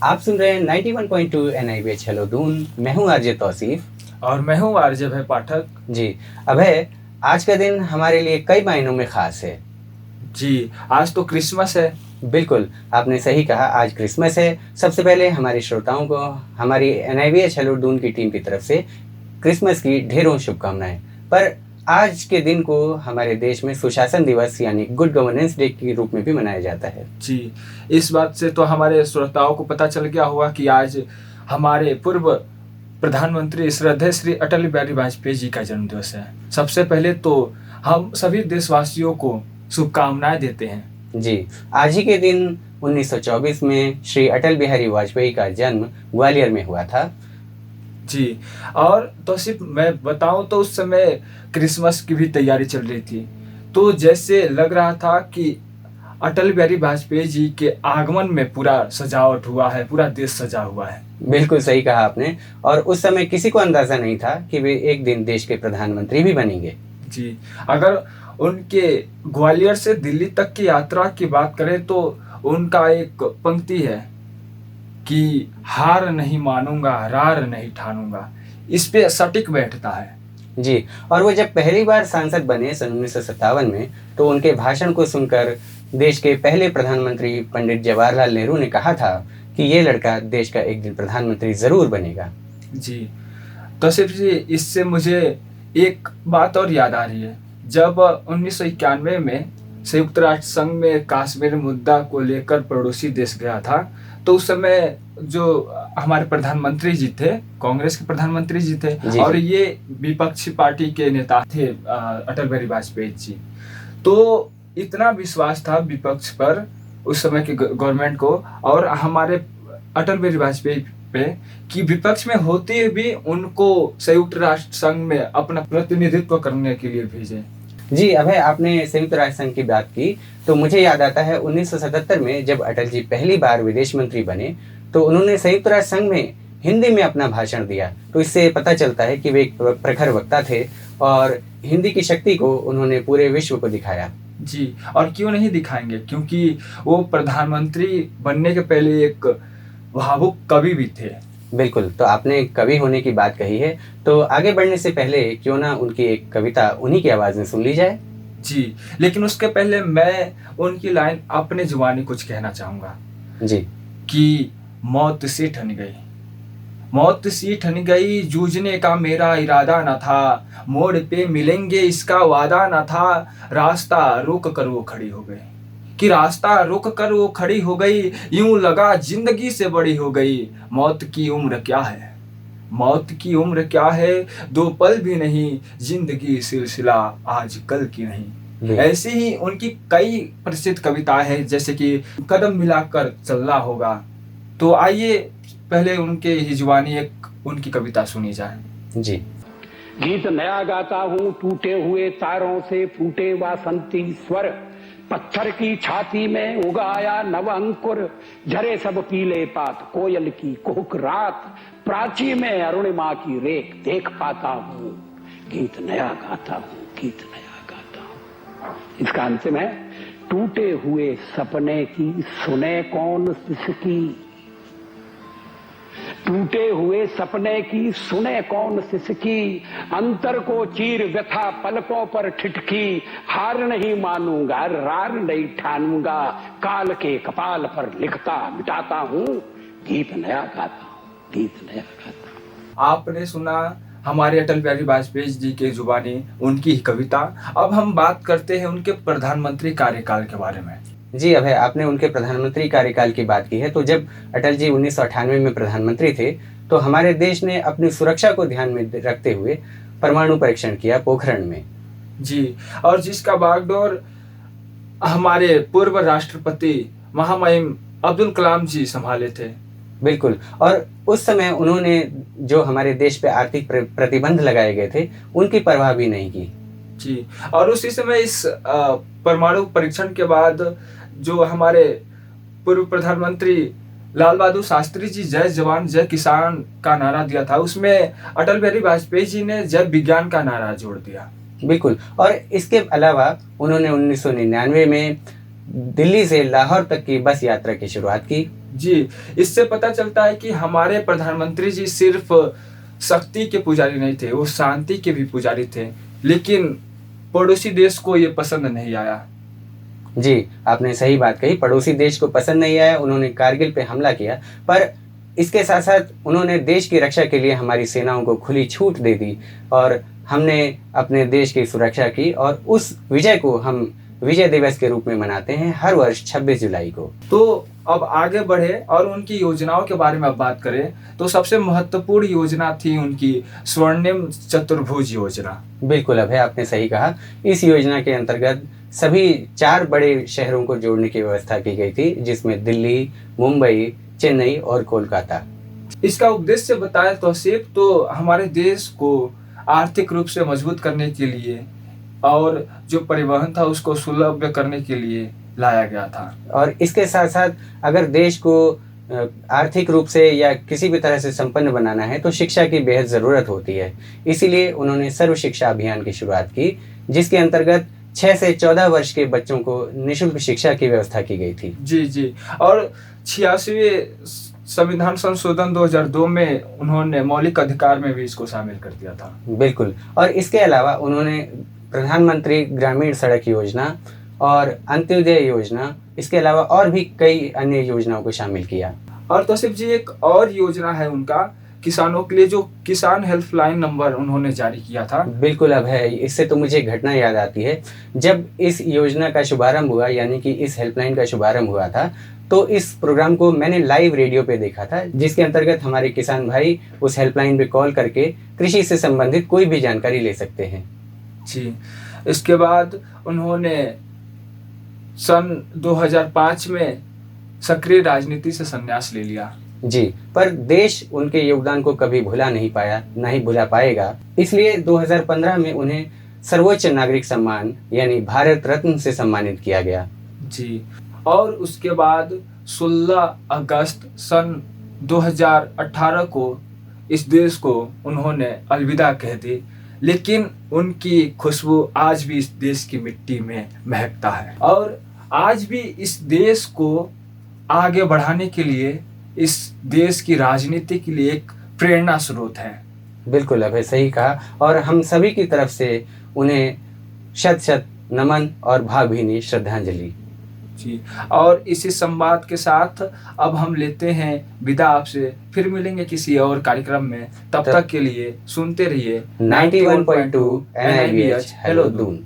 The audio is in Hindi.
आप सुन रहे हैं 91.2 NIBH हेलो दून। मैं हूं आरजे तौसीफ। और मैं हूँ आरजे भाई पाठक। जी अभय, आज का दिन हमारे लिए कई मायनों में खास है। जी, आज तो क्रिसमस है। बिल्कुल, आपने सही कहा, आज क्रिसमस है। सबसे पहले हमारे श्रोताओं को हमारी NIBH हेलो दून की टीम की तरफ से क्रिसमस की ढेरों शुभकामनाएं। पर आज के दिन को हमारे देश में सुशासन दिवस यानी गुड गवर्नेंस डे के रूप में भी मनाया जाता है। जी, इस बात से तो हमारे श्रोताओं को पता चल गया होगा कि आज हमारे पूर्व प्रधानमंत्री श्रद्धेय श्री अटल बिहारी वाजपेयी जी का जन्मदिवस है। सबसे पहले तो हम सभी देशवासियों को शुभकामनाएं देते हैं। जी, आज ही के दिन 1924 में श्री अटल बिहारी वाजपेयी का जन्म ग्वालियर में हुआ था। जी, और तो सिर्फ मैं बताऊं तो उस समय क्रिसमस की भी तैयारी चल रही थी। तो जैसे लग रहा था कि अटल बिहारी वाजपेयी जी के आगमन में पूरा सजावट हुआ है, पूरा देश सजा हुआ है। बिल्कुल सही कहा आपने। और उस समय किसी को अंदाजा नहीं था कि वे एक दिन देश के प्रधानमंत्री भी बनेंगे। जी, अगर उनके ग्वालियर से दिल्ली तक की यात्रा की बात करें तो उनका एक पंक्ति है कि हार नहीं मानूंगा, रार नहीं ठानूंगा। इस पे सटीक बैठता है। जी, और वो जब पहली बार सांसद बने सन 1957 में, तो उनके भाषण को सुनकर देश के पहले प्रधानमंत्री पंडित जवाहरलाल नेहरू ने कहा था कि ये लड़का देश का एक दिन प्रधानमंत्री जरूर बनेगा। जी, तो सिर्फ जी इससे मुझे एक बात और याद आ रही है। जब 1991 में संयुक्त राष्ट्र संघ में कश्मीर मुद्दा को लेकर पड़ोसी देश गया था, तो उस समय जो हमारे प्रधानमंत्री जी थे, कांग्रेस के प्रधानमंत्री जी थे, जी, और ये विपक्षी पार्टी के नेता थे अटल बिहारी वाजपेयी जी। तो इतना विश्वास था विपक्ष पर, उस समय के गवर्नमेंट को और हमारे अटल बिहारी वाजपेयी पे, कि विपक्ष में होते हुए भी उनको संयुक्त राष्ट्र संघ में अपना प्रतिनिधित्व करने के लिए भेजे। जी अभय, आपने संयुक्त राष्ट्र संघ की बात की तो मुझे याद आता है 1977 में जब अटल जी पहली बार विदेश मंत्री बने, तो उन्होंने संयुक्त राष्ट्र संघ में हिंदी में अपना भाषण दिया। तो इससे पता चलता है कि वे एक प्रखर वक्ता थे और हिंदी की शक्ति को उन्होंने पूरे विश्व को दिखाया। जी, और क्यों नहीं दिखाएंगे, क्योंकि वो प्रधानमंत्री बनने के पहले एक भावुक कवि भी थे। बिल्कुल, तो आपने कवि होने की बात कही है, तो आगे बढ़ने से पहले क्यों ना उनकी एक कविता उन्हीं की आवाज़ में सुन ली जाए। जी, लेकिन उसके पहले मैं उनकी लाइन अपने जुबानी कुछ कहना चाहूँगा जी, कि मौत सी ठन गई, मौत सी ठन गई, जूझने का मेरा इरादा न था, मोड़ पे मिलेंगे इसका वादा न था, रास्ता रोक कर वो खड़ी हो गई, कि रास्ता रोक कर वो खड़ी हो गई, यूं लगा जिंदगी से बड़ी हो गई, मौत की उम्र क्या है, मौत की उम्र क्या है, दो पल भी नहीं, जिंदगी सिलसिला आज कल की नहीं। ऐसी ही उनकी कई प्रसिद्ध कविताएं हैं, जैसे कि कदम मिलाकर चलना होगा। तो आइए पहले उनके ही जुबानी एक उनकी कविता सुनी जाए। जी। गीत नया गाता हूँ, टूटे हुए तारों से फूटे वासंती स्वर, पत्थर की छाती में उगाया नव अंकुर, झरे सब पीले पात, कोयल की कुहुक रात, प्राची में अरुणिमा की रेख देख पाता हूँ, गीत नया गाता हूँ, गीत नया गाता हूँ। इसका अंतिम है, टूटे हुए सपने की सुने कौन सिसकी, टूटे हुए सपने की सुने कौन सिसकी, अंतर को चीर व्यथा पलकों पर ठिठकी, हार नहीं मानूंगा, रार नहीं ठानूंगा, काल के कपाल पर लिखता मिटाता हूँ, गीत नया गाता हूँ, गीत नया गाता हूँ। आपने सुना हमारे अटल बिहारी वाजपेयी जी के जुबानी उनकी ही कविता। अब हम बात करते हैं उनके प्रधानमंत्री कार्यकाल के बारे में। जी अभय, आपने उनके प्रधानमंत्री कार्यकाल की बात की है, तो जब अटल जी 1998 में प्रधानमंत्री थे, तो हमारे देश ने अपनी सुरक्षा को ध्यान में रखते हुए परमाणु परीक्षण किया पोखरण में। जी, और जिसका बागडोर हमारे पूर्व राष्ट्रपति महामहिम अब्दुल कलाम जी संभाले थे। बिल्कुल, और उस समय उन्होंने जो हमारे देश पे आर्थिक प्रतिबंध लगाए गए थे, उनकी परवाह भी नहीं की। जी, और उसी समय इस परमाणु परीक्षण के बाद जो हमारे पूर्व प्रधानमंत्री लाल बहादुर शास्त्री जी जय जवान जय किसान का नारा दिया था, उसमें अटल बिहारी वाजपेयी जी ने जय विज्ञान का नारा जोड़ दिया। बिल्कुल, और इसके अलावा उन्होंने 1999 में दिल्ली से लाहौर तक की बस यात्रा की शुरुआत की। जी, इससे पता चलता है कि हमारे प्रधानमंत्री जी सिर्फ शक्ति के पुजारी नहीं थे, वो शांति के भी पुजारी थे। लेकिन पड़ोसी देश को ये पसंद नहीं आया। जी, आपने सही बात कही। पड़ोसी देश को पसंद नहीं आया, उन्होंने कारगिल पे हमला किया, पर इसके साथ-साथ उन्होंने देश की रक्षा के लिए हमारी सेनाओं को खुली छूट दे दी और हमने अपने देश की सुरक्षा की और उस विजय को हम विजय दिवस के रूप में मनाते हैं हर वर्ष 26 जुलाई को। तो अब आगे बढ़े और उनकी योजनाओं के बारे में अब बात करें तो सबसे महत्वपूर्ण योजना थी उनकी स्वर्णिम चतुर्भुज योजना। बिल्कुल अभय, आपने सही कहा। इस योजना के अंतर्गत सभी 4 बड़े शहरों को जोड़ने की व्यवस्था की गई थी, जिसमें दिल्ली, मुंबई, चेन्नई और कोलकाता। इसका उद्देश्य बताएं तो हमारे देश को आर्थिक रूप से मजबूत करने के लिए और जो परिवहन था उसको सुलभ करने के लिए लाया गया था। और इसके साथ साथ अगर देश को आर्थिक रूप से या किसी भी तरह से संपन्न बनाना है तो शिक्षा की बेहद ज़रूरत होती है। इसीलिए उन्होंने सर्व शिक्षा अभियान की शुरुआत की, जिसके अंतर्गत 6 से 14 वर्ष के बच्चों को निःशुल्क शिक्षा की व्यवस्था की गई थी। जी और 86वें संविधान संशोधन 2002 में उन्होंने मौलिक अधिकार में भी इसको शामिल कर दिया था। बिल्कुल। और इसके अलावा उन्होंने प्रधानमंत्री ग्रामीण सड़क योजना और अंत्योदय योजना, इसके अलावा और भी कई अन्य योजनाओं को शामिल किया। और तौसीफ जी, एक और योजना है उनका किसानों के लिए, जो किसान हेल्पलाइन नंबर उन्होंने जारी किया था। बिल्कुल अब है, इससे तो मुझे घटना याद आती है। जब इस योजना का शुभारंभ हुआ, यानी कि इस हेल्पलाइन का शुभारंभ हुआ था, तो इस प्रोग्राम को मैंने लाइव रेडियो पे देखा था, जिसके अंतर्गत हमारे किसान भाई उस हेल्पलाइन पे कॉल करके कृषि से संबंधित कोई भी जानकारी ले सकते हैं। जी, इसके बाद उन्होंने सन 2005 में सक्रिय राजनीति से संन्यास ले लिया। जी, पर देश उनके योगदान को कभी भुला नहीं पाया, ना ही भुला पाएगा। इसलिए 2015 में उन्हें सर्वोच्च नागरिक सम्मान यानी भारत रत्न से सम्मानित किया गया। जी, और उसके बाद 16 अगस्त सन 2018 को इस देश को उन्होंने अलविदा कह दी, लेकिन उनकी खुशबू आज भी इस देश की मिट्टी में महकता है और आज भी इस देश को आगे बढ़ाने के लिए, इस देश की राजनीति के लिए एक प्रेरणा स्रोत है। बिल्कुल अभय, सही कहा। और हम सभी की तरफ से उन्हें शत शत नमन और भावभीनी श्रद्धांजलि। जी, और इसी संवाद के साथ अब हम लेते हैं विदा आपसे। फिर मिलेंगे किसी और कार्यक्रम में, तब तक के लिए सुनते रहिए 91.2 NIVH हेलो दून।